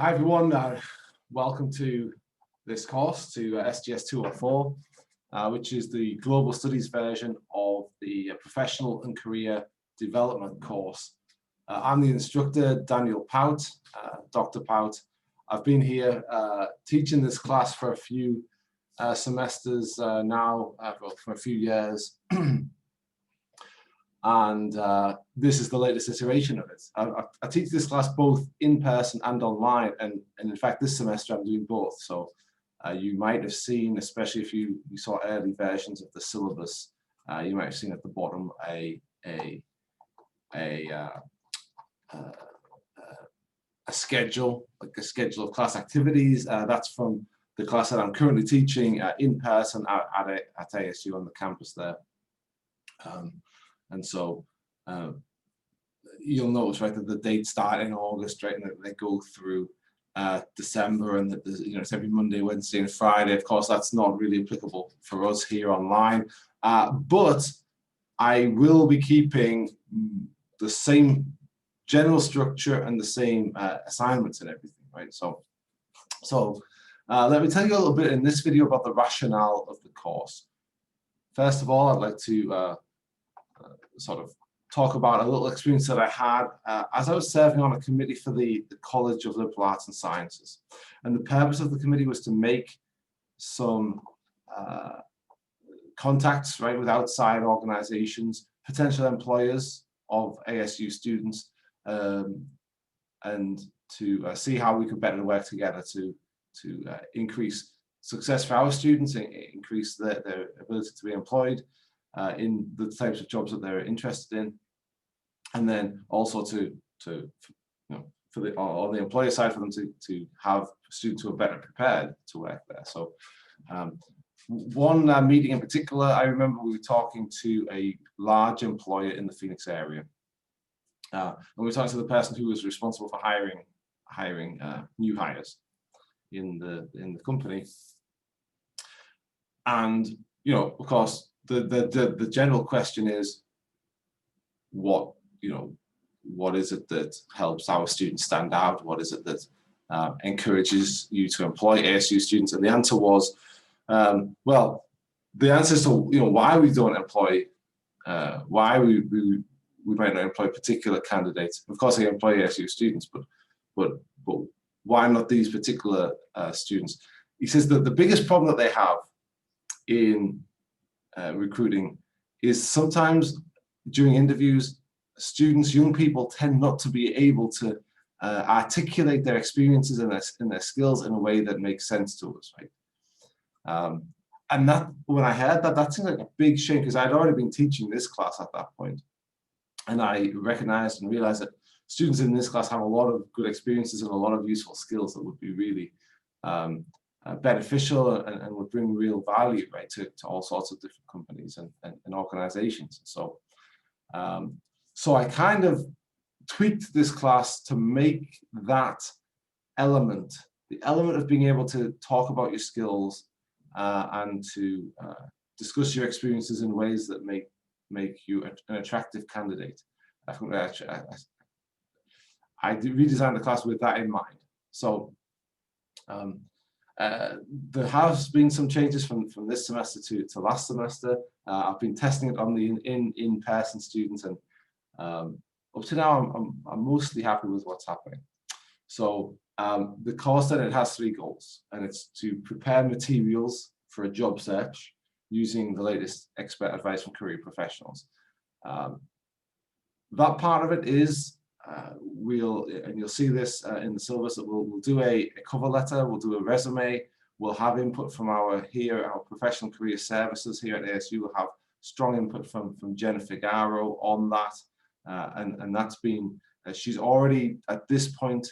Hi everyone, welcome to this course, to SGS 204, which is the Global Studies version of the Professional and Career Development course. I'm the instructor, Daniel Pout, Dr. Pout. I've been here teaching this class for a few semesters now, well, for a few years. And this is the latest iteration of it. I teach this class both in person and online, and in fact this semester I'm doing both. So you might have seen, especially if you saw early versions of the syllabus, you might have seen at the bottom a schedule, like a schedule of class activities. That's from the class that I'm currently teaching in person at ASU on the campus there. And so you'll notice, right, that the dates start in August, right, and that they go through December, and that it's every Monday, Wednesday, and Friday. Of course, that's not really applicable for us here online, but I will be keeping the same general structure and the same assignments and everything, right? So let me tell you a little bit in this video about the rationale of the course. First of all, I'd like to sort of talk about a little experience that I had as I was serving on a committee for the College of Liberal Arts and Sciences. And the purpose of the committee was to make some contacts, right, with outside organizations, potential employers of ASU students, and to see how we could better work together to increase success for our students, increase their ability to be employed in the types of jobs that they're interested in, and then also on the employer side, for them to have students who are better prepared to work there. So one meeting in particular, I remember we were talking to a large employer in the Phoenix area, and we were talking to the person who was responsible for hiring new hires in the company. And of course, the general question is, what is it that helps our students stand out? What is it that encourages you to employ ASU students? And the answer was, well, the answer is to why we don't employ, why we might not employ particular candidates. Of course, they employ ASU students, but why not these particular students? He says that the biggest problem that they have in recruiting is sometimes during interviews, young people tend not to be able to articulate their experiences and their skills in a way that makes sense to us, right? And that, when I heard that seemed like a big shame, because I'd already been teaching this class at that point, and I recognized and realized that students in this class have a lot of good experiences and a lot of useful skills that would be really beneficial and would bring real value, right, to all sorts of different companies and organizations. So so I kind of tweaked this class to make that element, the element of being able to talk about your skills and to discuss your experiences in ways that make you an attractive candidate. I think I redesigned the class with that in mind. So there has been some changes from this semester to last semester. I've been testing it on the in-person students, and up to now I'm mostly happy with what's happening. So the course then, it has 3 goals, and it's to prepare materials for a job search using the latest expert advice from career professionals. That part of it is and you'll see this in the syllabus, that we'll do a cover letter, we'll do a resume, we'll have input from our professional career services here at ASU. We'll have strong input from Jenna Figaro on that, and that's been, she's already at this point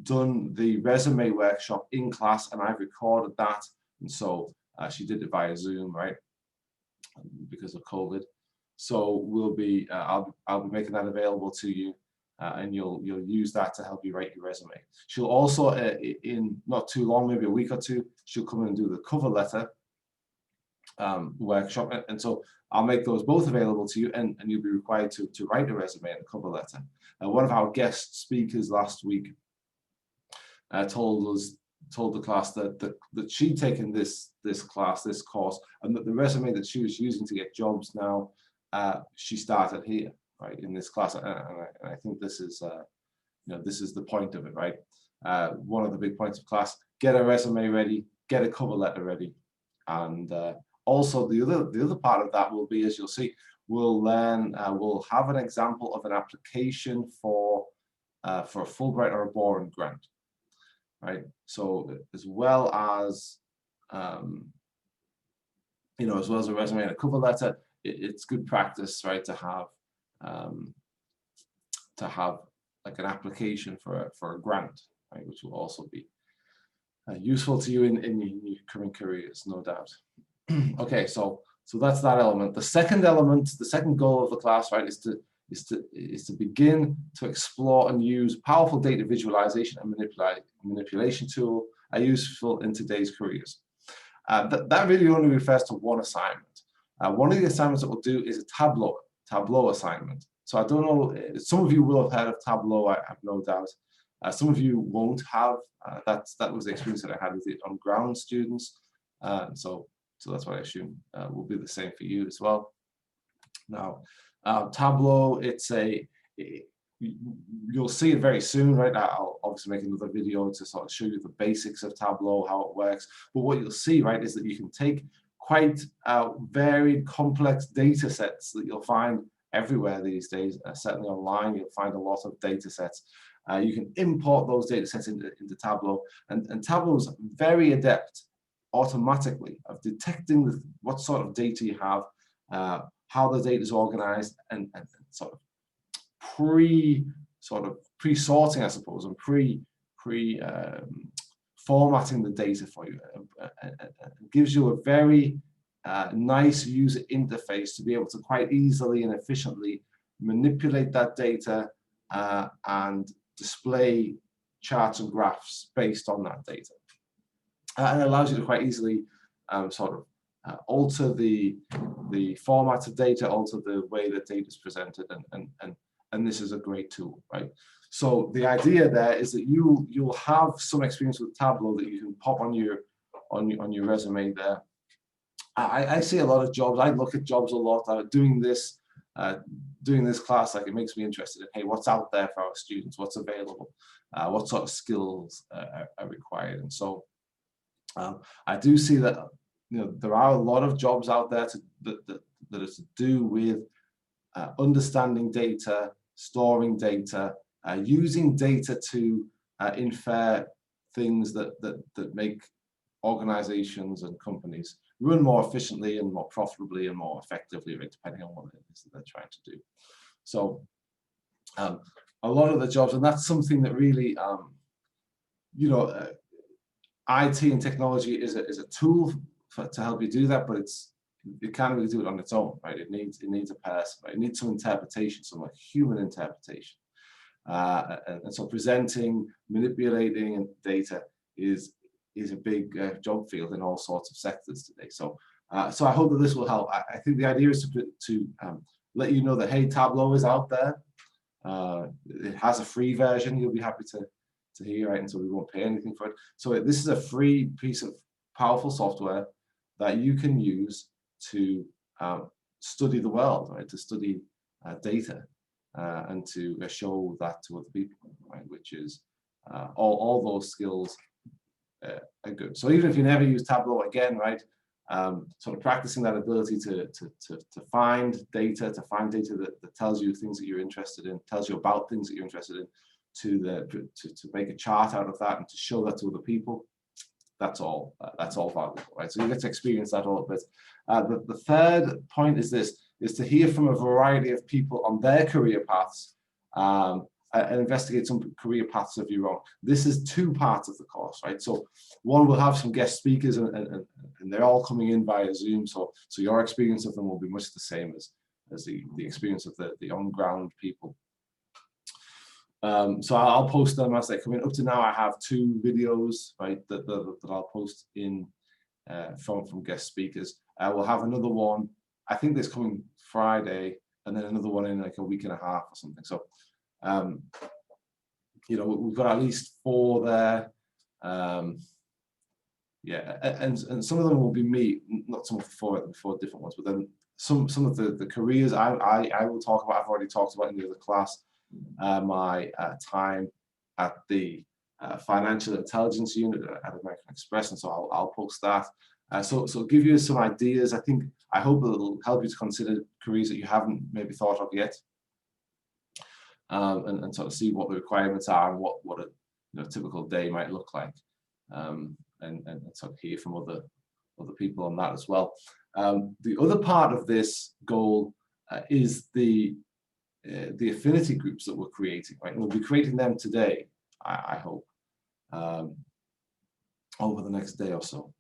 done the resume workshop in class, and I've recorded that, and so she did it via Zoom, right, because of COVID. So we'll be I'll be making that available to you, and you'll use that to help you write your resume. She'll also, in not too long, maybe a week or two, she'll come in and do the cover letter workshop, and so I'll make those both available to you, and you'll be required to write a resume and a cover letter. One of our guest speakers last week told the class that she'd taken this course, and that the resume that she was using to get jobs now, she started here, right, in this class. And I think this is this is the point of it, right? One of the big points of class: get a resume ready, get a cover letter ready, and also the other part of that will be, as you'll see, we'll have an example of an application for a Fulbright or a Boren grant, right? So as well as as well as a resume and a cover letter, it's good practice, right, to have like an application for a grant, right, which will also be useful to you in your current careers, no doubt. Okay, so that's that element. The second element, the second goal of the class, right, is to begin to explore and use powerful data visualization and manipulation tool are useful in today's careers. That really only refers to one assignment. One of the assignments that we'll do is a Tableau assignment. So I don't know, some of you will have heard of Tableau, I have no doubt. Some of you won't have. That was the experience that I had with the on-ground students. So that's what I assume will be the same for you as well. Now, Tableau, you'll see it very soon, right? I'll obviously make another video to sort of show you the basics of Tableau, how it works. But what you'll see, right, is that you can take quite varied, complex data sets that you'll find everywhere these days. Certainly online, you'll find a lot of data sets. You can import those data sets into Tableau, and Tableau is very adept automatically of detecting what sort of data you have, how the data is organized, and sort of pre-sorting, I suppose, and formatting the data for you. It gives you a very nice user interface to be able to quite easily and efficiently manipulate that data and display charts and graphs based on that data. And it allows you to quite easily alter the format of data, alter the way that data is presented, and this is a great tool, right? So the idea there is that you'll have some experience with Tableau that you can pop on your resume there. I see a lot of jobs. I look at jobs a lot. Doing this class, like, it makes me interested in, hey, what's out there for our students? What's available? What sort of skills are required? And so I do see that there are a lot of jobs out there that are to do with understanding data, storing data, using data to infer things that make organizations and companies run more efficiently and more profitably and more effectively, right, depending on what it is that they're trying to do. So a lot of the jobs, and that's something that really, IT and technology is a tool to help you do that, but it can't really do it on its own, right? It needs a person, right? It needs some interpretation, some like human interpretation. And so presenting, manipulating data is a big job field in all sorts of sectors today. So so I hope that this will help. I think the idea is to let you know that, hey, Tableau is out there. It has a free version. You'll be happy to hear, right? And so we won't pay anything for it. So this is a free piece of powerful software that you can use to study the world, right? To study data and to show that to other people, right? Which is all those skills are good. So even if you never use Tableau again, right? Sort of practicing that ability to find data, that tells you things that you're interested in, tells you about things that you're interested in, to make a chart out of that and to show that to other people. That's all valuable, right? So you get to experience that a little bit. The third point is to hear from a variety of people on their career paths and investigate some career paths of your own. This is two parts of the course, right? So one will have some guest speakers and they're all coming in via Zoom. So your experience of them will be much the same as the experience of the on-ground people. So I'll post them as they come in. Up to now, I have 2 videos, right, that I'll post in from guest speakers. We'll have another one, I think this coming Friday, and then another one in like a week and a half or something. So, we've got at least 4 there. Yeah, and some of them will be me, not some of the four different ones, but then some of the careers I will talk about. I've already talked about in the other class. My time at the financial intelligence unit at American Express, and so I'll post that. So give you some ideas. I hope it'll help you to consider careers that you haven't maybe thought of yet, and sort of see what the requirements are and what a typical day might look like. And sort of hear from other people on that as well. The other part of this goal is the affinity groups that we're creating. Right, and we'll be creating them today, I hope, over the next day or so.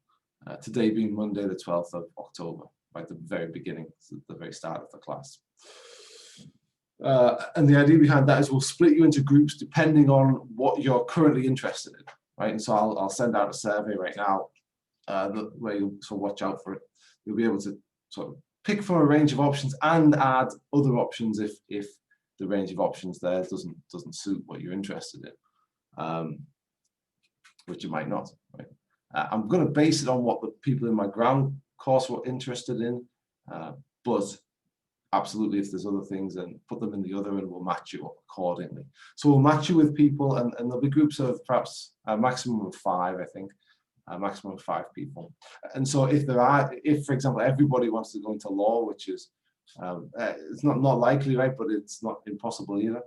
Today being Monday, the 12th of October, right at the very beginning, the very start of the class. And the idea behind that is we'll split you into groups depending on what you're currently interested in. Right, and so I'll send out a survey right now where you'll watch out for it. You'll be able to sort of pick from a range of options and add other options if the range of options there doesn't suit what you're interested in, which it might not. Right? I'm going to base it on what the people in my ground course were interested in, but absolutely, if there's other things, then put them in the other and we'll match you up accordingly. So we'll match you with people, and there'll be groups of perhaps a maximum of 5, I think, a maximum of 5 people. And so if for example, everybody wants to go into law, which is, it's not likely, right, but it's not impossible either,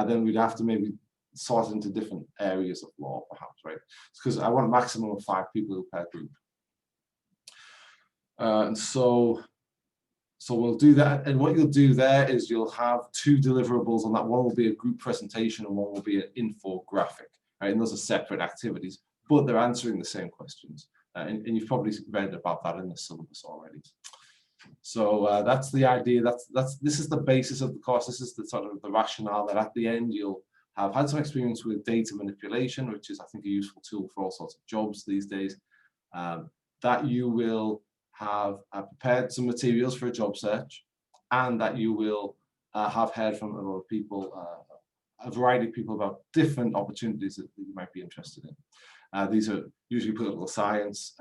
then we'd have to maybe sort into different areas of law, perhaps, right? Because I want a maximum of 5 people per group. And so we'll do that, and what you'll do there is you'll have 2 deliverables on that. One will be a group presentation and one will be an infographic, right? And those are separate activities, but they're answering the same questions. And you've probably read about that in the syllabus already. So that's the idea. This is the basis of the course. This is the sort of the rationale that at the end you'll have had some experience with data manipulation, which is, I think, a useful tool for all sorts of jobs these days. That you will have prepared some materials for a job search, and that you will have heard from a lot of people, a variety of people about different opportunities that you might be interested in. These are usually political science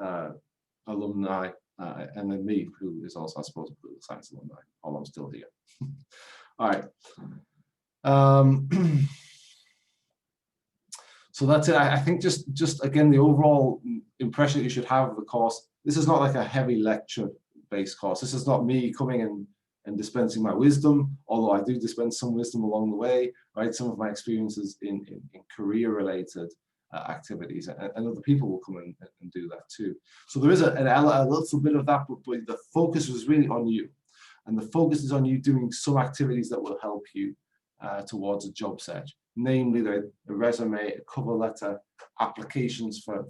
alumni, and then me, who is also, I suppose, a political science alumni, while I'm still here. All right. So that's it. I think just again, the overall impression that you should have of the course. This is not like a heavy lecture-based course. This is not me coming and dispensing my wisdom, although I do dispense some wisdom along the way, right? Some of my experiences in career-related activities, and other people will come and do that too. So there is a little bit of that, but the focus was really on you. And the focus is on you doing some activities that will help you towards a job search, namely the resume, a cover letter, applications for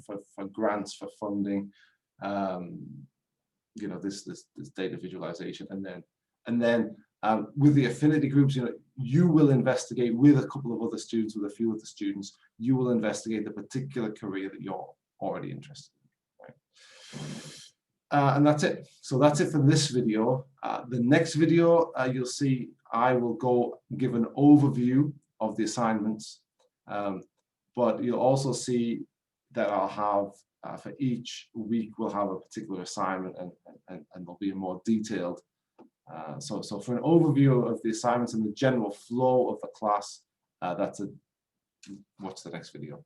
grants, for funding, this data visualization, and then with the affinity groups, you will investigate with a couple of other students, with a few other students, you will investigate the particular career that you're already interested in. Right? And that's it. So that's it for this video. The next video, you'll see I will go give an overview of the assignments, but you'll also see that I'll have for each week we'll have a particular assignment, and there'll be a more detailed. So for an overview of the assignments and the general flow of the class, watch the next video.